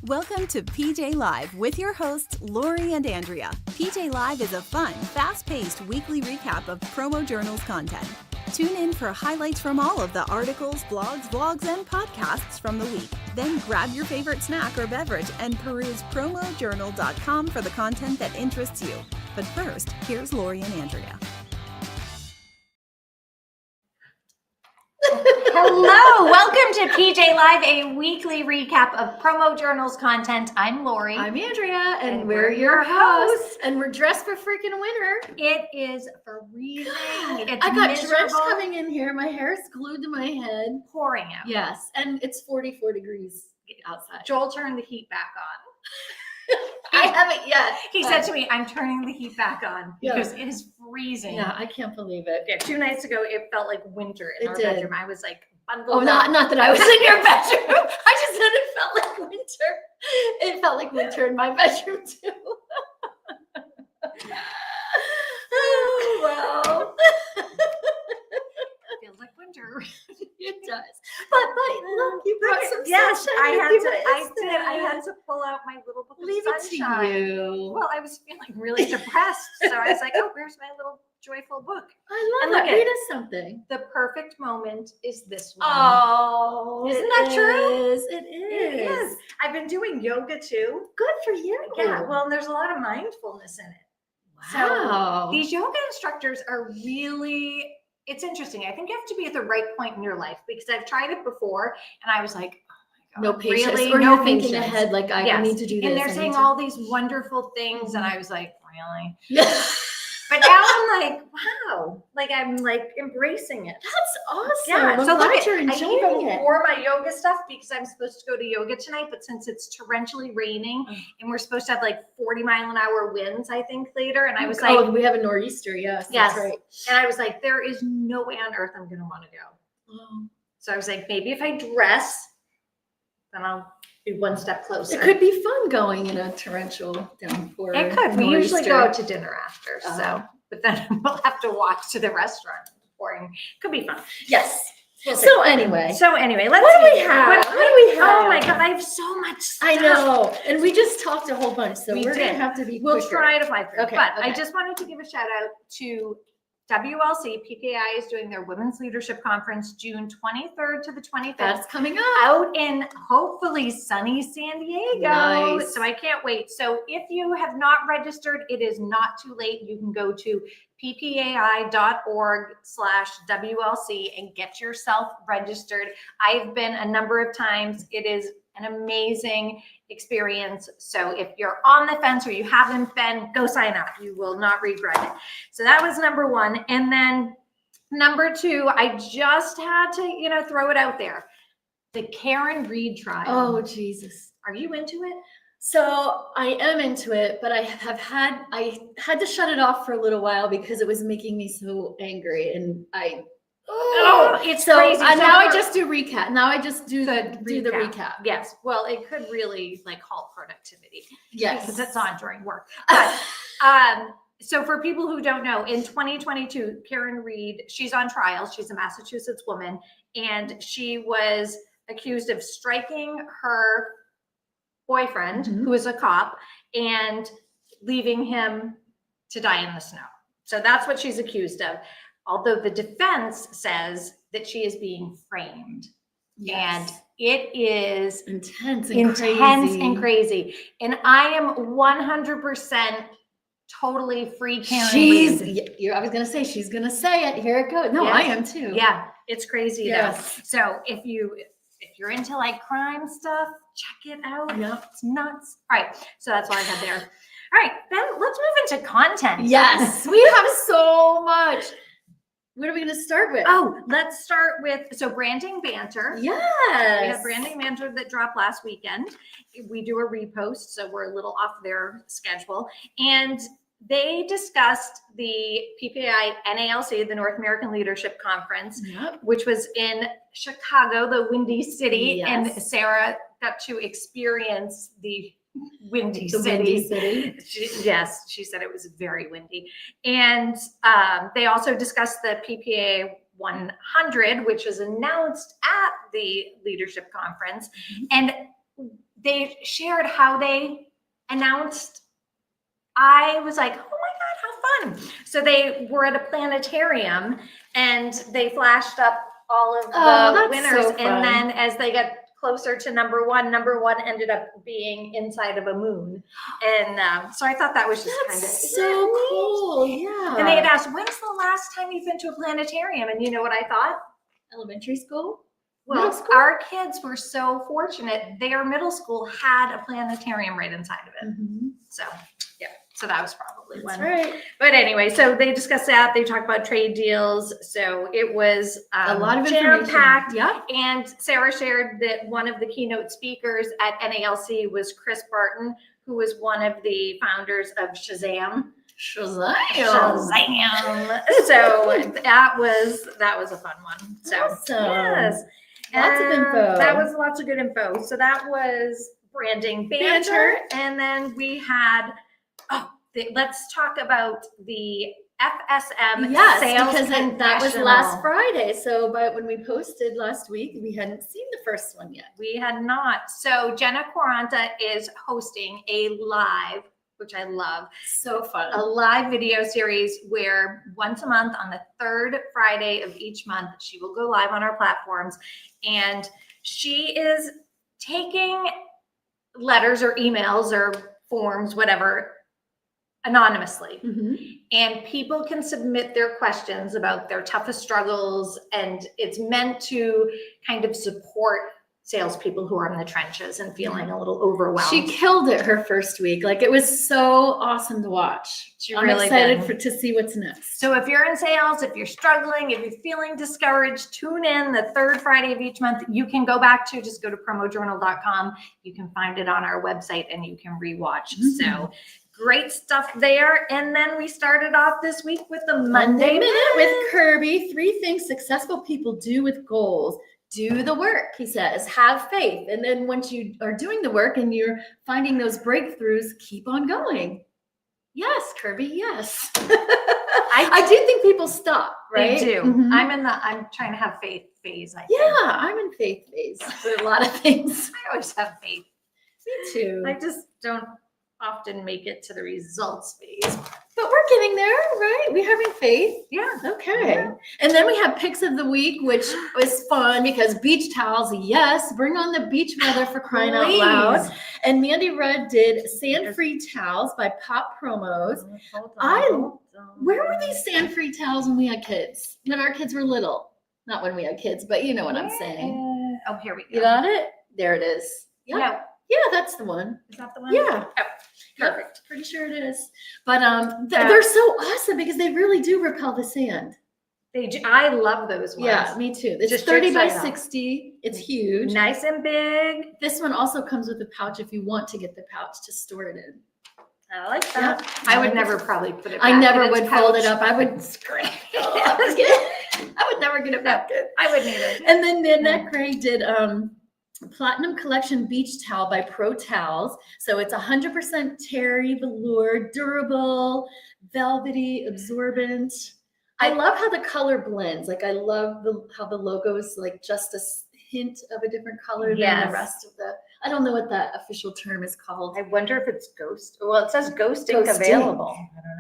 Welcome to PJ Live with your hosts, Laurie and Andrea. PJ Live is a fun, fast-paced weekly recap of PromoJournal's content. Tune in for highlights from all of the articles, blogs, vlogs, and podcasts from the week. Then grab your favorite snack or beverage and peruse PromoJournal.com for the content that interests you. But first, here's Laurie and Andrea. Hello, welcome to PJ Live, a weekly recap of PromoJournal's content. I'm Laurie. I'm Andrea, and we're your hosts. And we're dressed for freaking winter. It is freezing. It's I got miserable. drenched coming in here. My hair is glued to my head. Pouring out. Yes, and it's 44 degrees outside. Joel turned the heat back on. I haven't yet. He said to me, I'm turning the heat back on because it is freezing. Yeah, I can't believe it. Yeah, 2 nights ago, it felt like winter in our bedroom. I was like bundled up. Not that I was in your bedroom. I just said it felt like winter. It felt like winter in my bedroom too. Oh, well. Feels like winter. It does. But look, you brought some sunshine. I had to pull out my little book of Leave sunshine. it to you. Well, I was feeling really depressed, so I was like, "Oh, where's my little joyful book?" I And love look it. Read at- us something. The perfect moment is this one. Oh, Isn't that true? It It is. I've been doing yoga too. Good for you. Yeah. Well, there's a lot of mindfulness in it. Wow. So these yoga instructors are really. It's interesting. I think you have to be at the right point in your life because I've tried it before and I was like, oh my God, no patience. really? Or No you're thinking patience. ahead, like I need to do this. And they're saying all these wonderful things, and I was like, really? Yeah. But now I'm like, wow, like I'm like embracing it. That's awesome. Yeah, I'm so look, glad you're I enjoying even it. wore my yoga stuff because I'm supposed to go to yoga tonight, but since it's torrentially raining and we're supposed to have like 40-mile-an-hour winds, I think later, and I was like, we have a nor'easter. Yes, yes, that's right. and I was like, there is no way on earth I'm going to want to go. Oh. So I was like, maybe if I dress, then I'll be one step closer. It could be fun going in a torrential downpour. It could. We usually nor'easter. go out to dinner after, so. But then we'll have to walk to the restaurant. Pouring. Could be fun. Yes. We'll see. So anyway, let's what do we see. have? What do we have? Oh my God, I have so much stuff. I know, and we just talked a whole bunch, so We we're did. gonna have to be. We'll quicker. try to fly through. Okay, But okay. I just wanted to give a shout out to WLC. PPI is doing their Women's Leadership Conference June 23rd to the 25th. That's coming up. Out in hopefully sunny San Diego. Nice. So I can't wait. So if you have not registered, it is not too late. You can go to ppai.org/WLC and get yourself registered. I've been a number of times. It is an amazing experience. So if you're on the fence or you haven't been, go sign up. You will not regret it. So that was number one. And then number two, I just had to, throw it out there. The Karen Reed trial. Oh, Jesus. Are you into it? So I am into it, but I had to shut it off for a little while because it was making me so angry, and It's so crazy. now I just do recap. Now I just do the recap. recap. Yes. Well, it could really halt productivity. Yes, Because it's on during work. But so for people who don't know, in 2022, Karen Reed, she's on trial. She's a Massachusetts woman, and she was accused of striking her boyfriend, who is a cop, and leaving him to die in the snow. So that's what she's accused of. Although the defense says that she is being framed. Yes. And it is intense and crazy. And I am 100% totally free Karen Reed. I was going to say, she's going to say it. Here it goes. No, Yes. I am too. Yeah, it's crazy Yes. though. So if you're into crime stuff, check it out. Yeah. It's nuts. All right. So that's all I had there. All right. Then let's move into content. Yes. We have so much. What are we going to start with? Oh, let's start with, branding banter. Yes. We have branding banter that dropped last weekend. We do a repost, so we're a little off their schedule. And they discussed the PPI NALC, the North American Leadership Conference, which was in Chicago, the Windy City. Yes. And Sarah got to experience the Windy City. Windy City. She said it was very windy. And they also discussed the PPA 100, which was announced at the leadership conference. And they shared how they announced. I was like, oh my God, how fun. So they were at a planetarium and they flashed up all of the winners. So and then as they got closer to number one ended up being inside of a moon. And so I thought that was just kind of so cool. Yeah. And they had asked, when's the last time you've been to a planetarium? And you know what I thought? Elementary school? Well, our kids were so fortunate. Their middle school had a planetarium right inside of it. Mm-hmm. So, yeah. So that was probably That's one. right. But anyway, so they discussed that. They talked about trade deals. So it was a lot of jam-packed. Yeah. And Sarah shared that one of the keynote speakers at NALC was Chris Barton, who was one of the founders of Shazam. Shazam. So that was a fun one. So awesome. Yes. Lots of info. That was lots of good info. So that was branding banter. And then we had, let's talk about the FSM sales because that was last Friday. So but when we posted last week, we hadn't seen the first one yet. We had not. So Jenna Quaranta is hosting a live, which I love. So fun. A live video series where once a month on the third Friday of each month, she will go live on our platforms. And she is taking letters or emails or forms, whatever, anonymously. Mm-hmm. And people can submit their questions about their toughest struggles. And it's meant to kind of support salespeople who are in the trenches and feeling a little overwhelmed. She killed it her first week. Like, it was so awesome to watch. I'm really excited to see what's next. So if you're in sales, if you're struggling, if you're feeling discouraged, tune in the third Friday of each month. You can go back to, just go to PromoJournal.com. You can find it on our website and you can rewatch. Mm-hmm. So great stuff there. And then we started off this week with the Monday Minute with Kirby. 3 things successful people do with goals. Do the work, he says. Have faith. And then once you are doing the work and you're finding those breakthroughs, keep on going. Yes, Kirby, yes. I do think people stop, right? They do. Mm-hmm. I'm trying to have faith phase, I think. Yeah, I'm in faith phase for a lot of things. I always have faith. Me too. I just don't often make it to the results phase. But we're getting there, right? We're having faith. Yeah. Okay. Yeah. And then we have picks of the week, which was fun because beach towels, yes, bring on the beach weather for crying out loud. And Mandy Rudd did sand-free towels by Pop Promos. Where were these sand-free towels when we had kids? When our kids were little. Not when we had kids, but you know what I'm saying. Oh, here we go. You got it? There it is. Yep. Yeah. Yeah, that's the one. Is that the one? Yeah. Oh, perfect. Yep, pretty sure it is. But they're so awesome because they really do repel the sand. They do. I love those ones. Yeah, me too. It's Just 30 by 60. It's huge. Nice and big. This one also comes with a pouch if you want to get the pouch to store it in. I like that. Yep. I would never probably put it back. I never in its would fold pouch. it up. I would scrape I would never get it back in. I wouldn't either. And then Nanette Gray did Platinum Collection Beach Towel by Pro Towels. So it's 100% terry velour, durable, velvety, absorbent. I love how the color blends. Like, I love how the logo is like just a hint of a different color than the rest of the, I don't know what that official term is called. I wonder if it's ghost. Well, it says ghost ink available.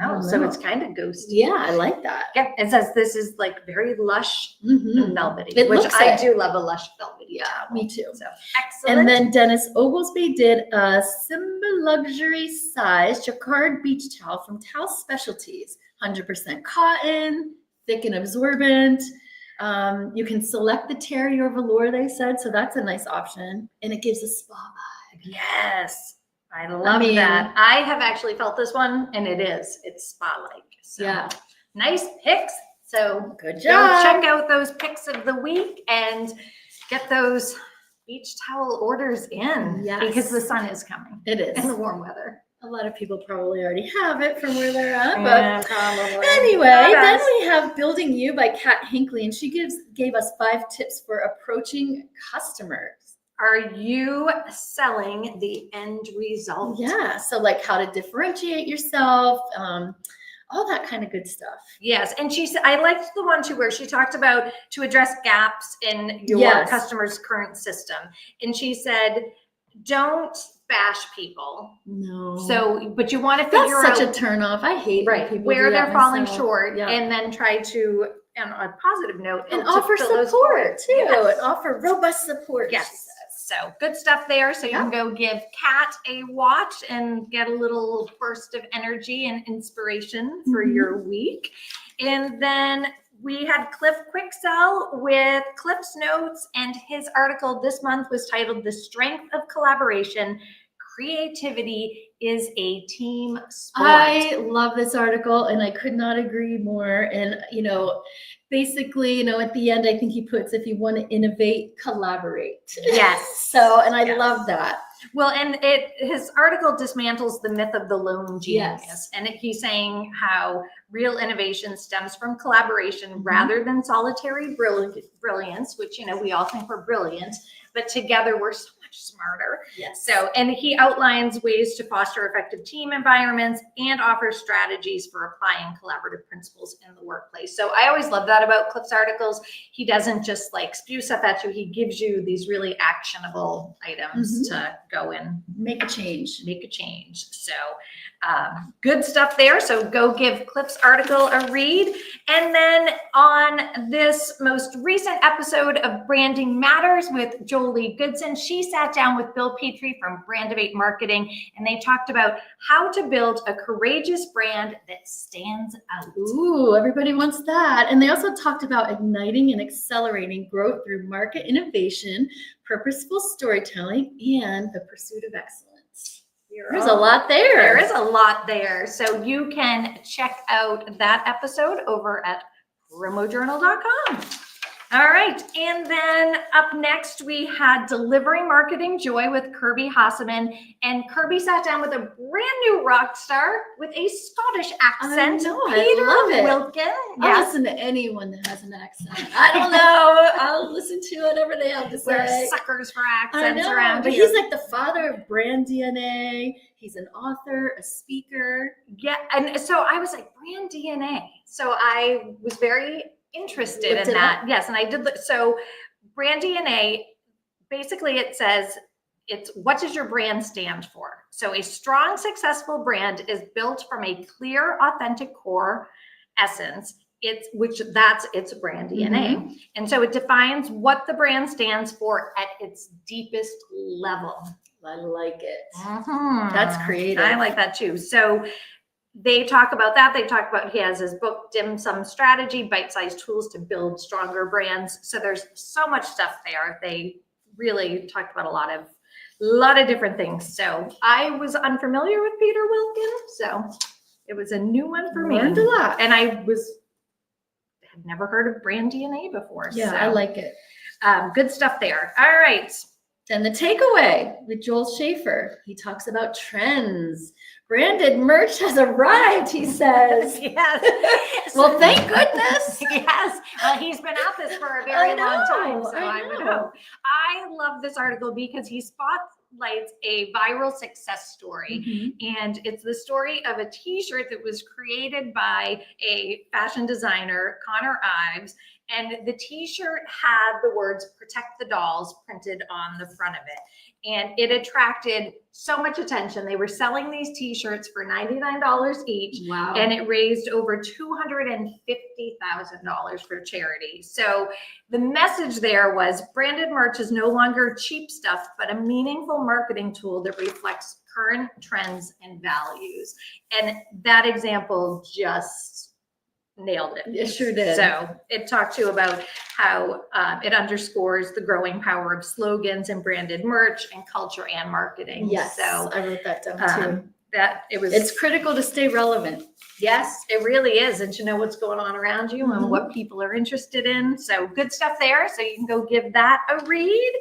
I don't know. So it's kind of ghosty. Yeah, I like that. Yeah, it says this is like very lush and velvety, It which looks I it. do love a lush velvety. Yeah, towel. me too. So excellent. And then Dennis Oglesby did a Simba Luxury Size Jacquard Beach Towel from Towel Specialties. 100% cotton, thick and absorbent. You can select the terry or velour, they said, so that's a nice option. And it gives a spa vibe. Yes, I love that. I have actually felt this one, and it's spa-like. So yeah. Nice picks. So good go job. check out those picks of the week and get those beach towel orders in. Yes. Because the sun is coming. It is. And the warm weather. A lot of people probably already have it from where they're at. Yeah, But probably. anyway, Not then us. we have Building You by Kat Hinckley, and she gave us 5 tips for approaching customers. Are you selling the end result? Yeah, so like how to differentiate yourself, all that kind of good stuff. Yes, and she said I liked the one too where she talked about to address gaps in your Yes. customer's current system, and she said don't bash people. No. So, but you want to figure That's out such a turnoff. I hate when people where do that they're falling myself. short, Yeah. and then try to, on a positive note, And to offer fill those support voids. too. Yes. And offer robust support. she Yes. says. So good stuff there. So you can go give Kat a watch and get a little burst of energy and inspiration for your week. And then we had Cliff Quicksell with Cliff's notes, and his article this month was titled "The Strength of Collaboration. Creativity is a team sport." I love this article, and I could not agree more. And, basically, at the end, I think he puts, if you want to innovate, collaborate. Yes. So, and I Yes. love that. Well, and his article dismantles the myth of the lone genius. Yes. And he's saying how real innovation stems from collaboration rather than solitary brilliance, which, we all think we're brilliant, but together we're so much smarter. Yes. So, and he outlines ways to foster effective team environments and offers strategies for applying collaborative principles in the workplace. So I always love that about Cliff's articles. He doesn't just spew stuff at you. He gives you these really actionable items to go and Make a change. So good stuff there. So go give Cliff's article a read. And then on this most recent episode of Branding Matters with Jolie Goodson, she sat down with Bill Petrie from Brandivate Marketing, and they talked about how to build a courageous brand that stands out. Ooh, everybody wants that. And they also talked about igniting and accelerating growth through market innovation, purposeful storytelling, and the pursuit of excellence. There's a lot there. There is a lot there. So you can check out that episode over at PromoJournal.com. All right. And then up next, we had Delivering Marketing Joy with Kirby Hasseman. And Kirby sat down with a brand new rock star with a Scottish accent. I know, Peter I love it. Wilkin. I'll listen to anyone that has an accent. I don't know. I'll listen to whatever they have to We're say. suckers for I accents know, around but here. he's like the father of brand DNA. He's an author, a speaker. Yeah. And so I was like, brand DNA. So I was very interested Looked in it that. Yes. And I did. So brand DNA, basically it says, it's what does your brand stand for? So a strong, successful brand is built from a clear, authentic core essence. That's its brand DNA. And so it defines what the brand stands for at its deepest level. I like it. Mm-hmm. That's creative. I like that too. So they talk about that. They talk about, he has his book, Dim Sum Strategy, Bite-Sized Tools to Build Stronger Brands. So there's so much stuff there. They really talked about a lot of different things. So I was unfamiliar with Peter Wilkin. So it was a new one for me. Learned a lot. And I had never heard of brand DNA before. Yeah, so, I like it. good stuff there. All right. Then the takeaway with Joel Schaefer. He talks about trends. Branded merch has arrived, he says. Yes. Well, thank goodness. Yes. Well, he's been at this for a very long time, so I would know. hope. I love this article because he spotlights a viral success story. And it's the story of a t-shirt that was created by a fashion designer, Connor Ives. And the t-shirt had the words "Protect the Dolls" printed on the front of it. And it attracted so much attention. They were selling these t-shirts for $99 each. Wow. And it raised over $250,000 for charity. So the message there was branded merch is no longer cheap stuff, but a meaningful marketing tool that reflects current trends and values. And that example just nailed it. It sure did. So it talked to about how it underscores the growing power of slogans and branded merch and culture and marketing. Yes, So I wrote that down too. It's critical to stay relevant. yes, it really is, and to know what's going on around you and what people are interested in. So good stuff there. So you can go give that a read.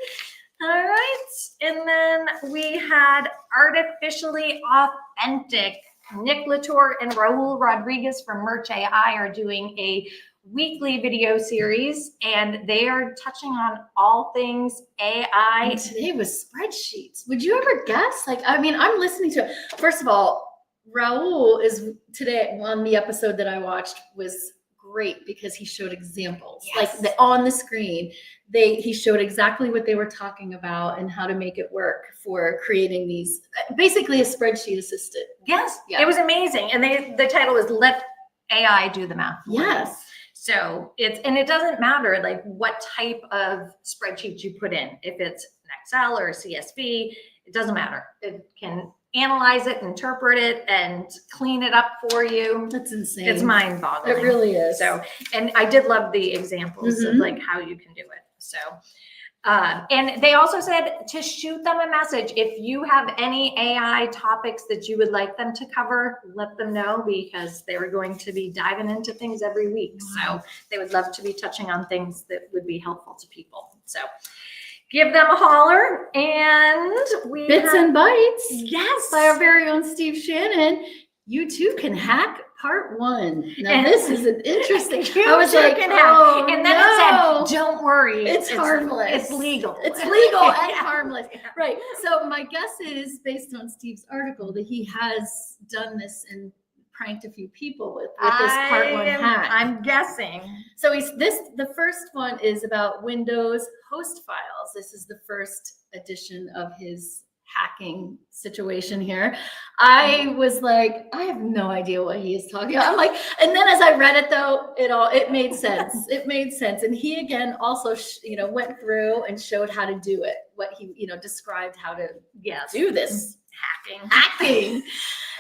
All right, and then we had Artificially Authentic. Nick Latour and Raul Rodriguez from Merch AI are doing a weekly video series, and they are touching on all things AI. And today was spreadsheets. Would you ever guess? I'm listening to it. First of all, Raul is today on the episode that I watched was great because he showed examples, Yes. like on the screen. He showed exactly what they were talking about and how to make it work for creating these, basically a spreadsheet assistant. Yes, Yeah. it was amazing. And the title is Let AI Do the Math for You. Yes. So it doesn't matter like what type of spreadsheet you put in, if it's an Excel or a CSV, it doesn't matter. It can analyze it, interpret it, and clean it up for you. That's insane. It's mind-boggling. It really is. So, and I did love the examples of like how you can do it. So, and they also said to shoot them a message. If you have any AI topics that you would like them to cover, let them know, because they were going to be diving into things every week. So they would love to be touching on things that would be helpful to people. So give them a holler. And we Bits and Bites. Yes. By our very own Steve Shannon. You too can hack part 1. Now And this is an interesting. I was like, and then it said, "Don't worry, it's harmless. It's legal. It's legal and Yeah. harmless." Right. So my guess is, based on Steve's article, that he has done this and pranked a few people with this part 1 hack. I'm guessing. So the first one is about Windows host files. This is the first edition of his hacking situation here. I was like, I have no idea what he is talking about. I'm like, and then as I read it though, it made sense. It made sense. And he again also went through and showed how to do it. What he described how to do this hacking.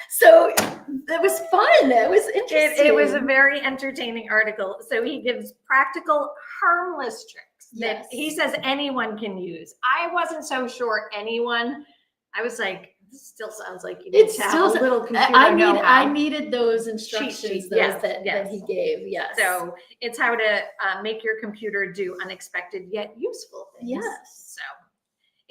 So it was fun. It was interesting. It was a very entertaining article. So he gives practical, harmless tricks that he says anyone can use. I wasn't so sure anyone. I was like, this still sounds like you need to have a little computer know-how. I needed those instructions Yes. that he gave. Yes. So it's how to make your computer do unexpected yet useful things. Yes. So,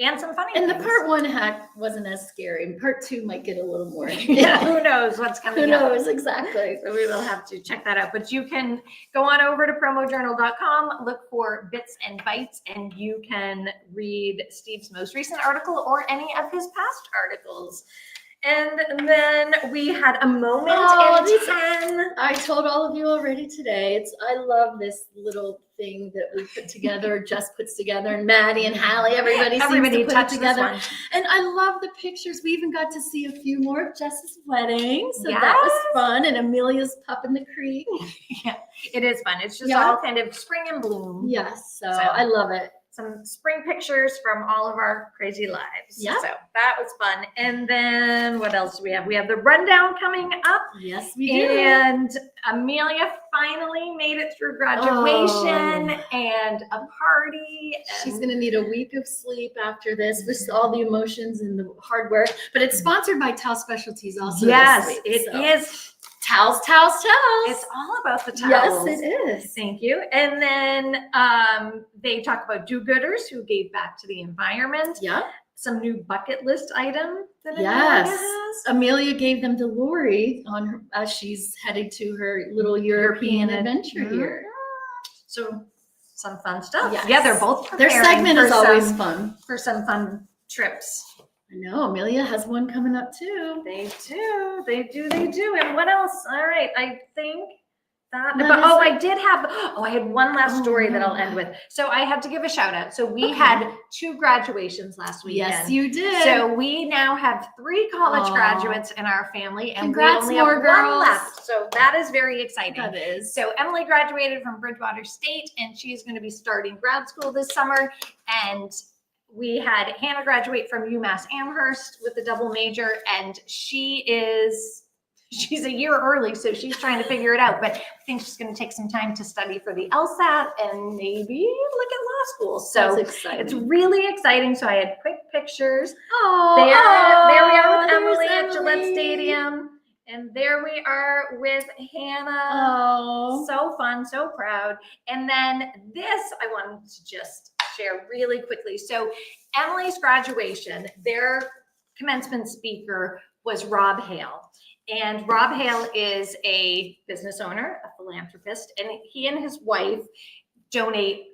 and some funny And things. the part 1 hack wasn't as scary. Part 2 might get a little more. Yeah, who knows what's coming Who up. knows exactly. So we will have to check that out. But you can go on over to PromoJournal.com, look for Bits and Bites, and you can read Steve's most recent article or any of his past articles. And then we had a moment in 10. I told all of you already today. I love this little thing that we put together, Jess puts together, and Maddie and Hallie, everybody seems to put it together. And I love the pictures. We even got to see a few more of Jess's wedding. So that was fun. And Amelia's pup in the creek. Yeah, it is fun. It's just all kind of spring and bloom. Yes. So I love it. Some spring pictures from all of our crazy lives. Yeah. So that was fun. And then what else do we have? We have the rundown coming up. Yes, we do. And Amelia finally made it through graduation and a party. She's going to need a week of sleep after this with all the emotions and the hard work. But it's sponsored by Towel Specialties also. Yes, it is. Towels. It's all about the towels. Yes, it is. Thank you. And then they talk about do-gooders who gave back to the environment. Yeah. Some new bucket list item that Amelia has. Amelia gave them to Laurie as she's headed to her little European adventure here. So some fun stuff. Yes. Yeah, they're both Their preparing segment is always fun. For some fun trips. I know Amelia has one coming up too. They do. And what else? All right, I think that. I had one last story that I'll end with. So I had to give a shout out. So we had 2 graduations last weekend. Yes, you did. So we now have 3 college graduates in our family, and Congrats, we only have girls. 1 left. So that is very exciting. That is. So Emily graduated from Bridgewater State, and she's going to be starting grad school this summer. And we had Hannah graduate from UMass Amherst with a double major, and she's a year early, so she's trying to figure it out. But I think she's going to take some time to study for the LSAT and maybe look at law school. So it's really exciting. So I had quick pictures. There we are with Emily at Gillette Stadium. And there we are with Hannah. Oh, so fun, so proud. And then this I wanted to just share really quickly. So Emily's graduation, their commencement speaker was Rob Hale. And Rob Hale is a business owner, a philanthropist, and he and his wife donate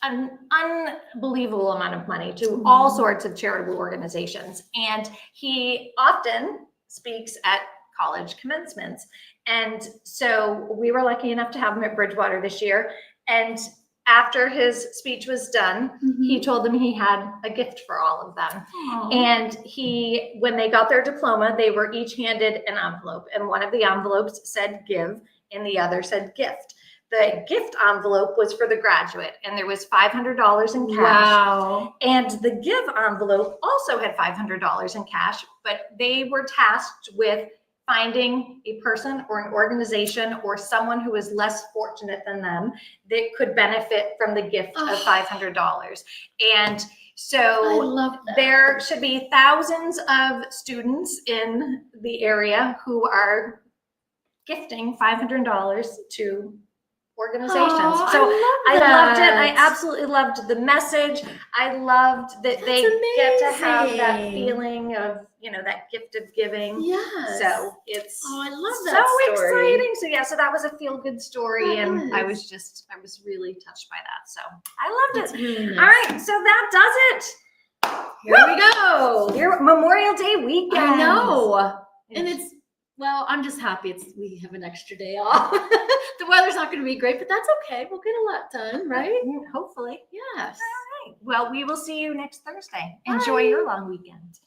an unbelievable amount of money to all sorts of charitable organizations. And he often speaks at college commencements. And so we were lucky enough to have him at Bridgewater this year. And after his speech was done, he told them he had a gift for all of them. Aww. And when they got their diploma, they were each handed an envelope. And one of the envelopes said give, and the other said gift. The gift envelope was for the graduate, and there was $500 in cash. Wow. And the give envelope also had $500 in cash, but they were tasked with finding a person or an organization or someone who is less fortunate than them that could benefit from the gift of $500. And I so love that. there should be thousands of students in the area who are gifting $500 to organizations. Aw, So I loved it. I that. absolutely loved the message. I loved that they get to have that amazing. feeling of, that gift of giving. Yes. So it's Oh, I love so that story. exciting. So yeah, so that was a feel good story. That And I is. was really touched by that. So I loved That's it. really nice. All right. So that does it. Here we go. Your Memorial Day weekend. I know. And well, I'm just happy we have an extra day off. The weather's not going to be great, but that's okay. We'll get a lot done, right? Hopefully. Yes. All right. Well, we will see you next Thursday. Enjoy Bye. your long weekend.